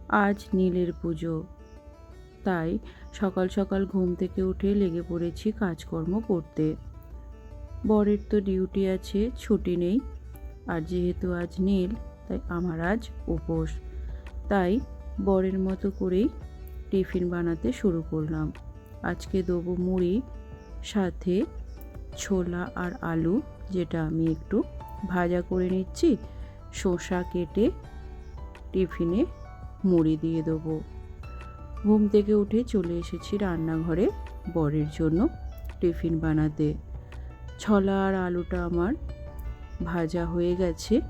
আজ নীলের পুজো, তাই সকাল সকাল ঘুম থেকে উঠে লেগে পড়েছি কাজকর্ম করতে। বরের তো ডিউটি আছে, ছুটি নেই। আর যেহেতু আজ নীল, তাই আমার আজ উপোস। তাই বরের মতো করেই টিফিন বানাতে শুরু করলাম। আজকে দেবো মুড়ি, সাথে ছোলা আর আলু, যেটা আমি একটু ভাজা করে নিচ্ছি। শসা কেটে টিফিনে মুড়ি দিয়ে দেবো। ঘুম থেকে উঠে চলে এসেছি রান্নাঘরে বরের জন্য টিফিন বানাতে। ছোলা আর আলুটা আমার ভাজা হয়ে গেছে,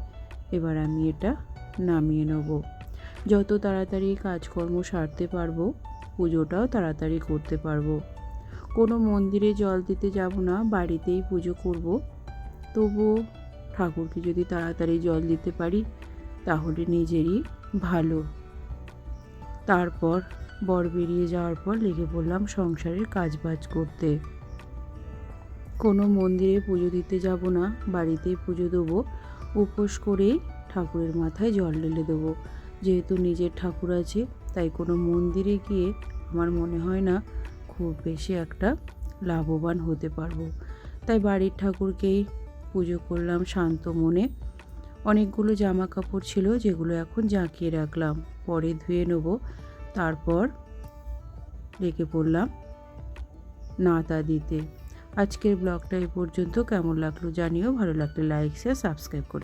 এবার আমি এটা নামিয়ে নেব। যত তাড়াতাড়ি কাজকর্ম সারতে পারবো, পুজোটাও তাড়াতাড়ি করতে পারবো। কোনো মন্দিরে জল দিতে যাব না, বাড়িতেই পুজো করব। তবুও ঠাকুরকে যদি তাড়াতাড়ি জল দিতে পারি তাহলে নিজেরই ভালো। তারপর বর বেরিয়ে যাওয়ার পর লেগে পড়লাম সংসারের কাজবাজ করতে। কোনো মন্দিরে পুজো দিতে যাব না, বাড়িতেই পুজো দেবো। উপোস করেই ঠাকুরের মাথায় জল ঢেলে দেবো। যেহেতু নিজের ঠাকুর আছে, তাই কোনো মন্দিরে গিয়ে আমার মনে হয় না খুব বেশি একটা লাভবান হতে পারবো। তাই বাড়ির ঠাকুরকেই পুজো করলাম শান্ত মনে। অনেকগুলো জামা কাপড় ছিল, যেগুলো এখন জাঁকিয়ে রাখলাম, পরে ধুয়ে নেব। তারপর রেখে পড়লাম নাতা দিতে। আজকের ব্লগটা এই পর্যন্ত। কেমন লাগলো জানিও, ভালো লাগলে লাইক শেয়ার সাবস্ক্রাইব করে।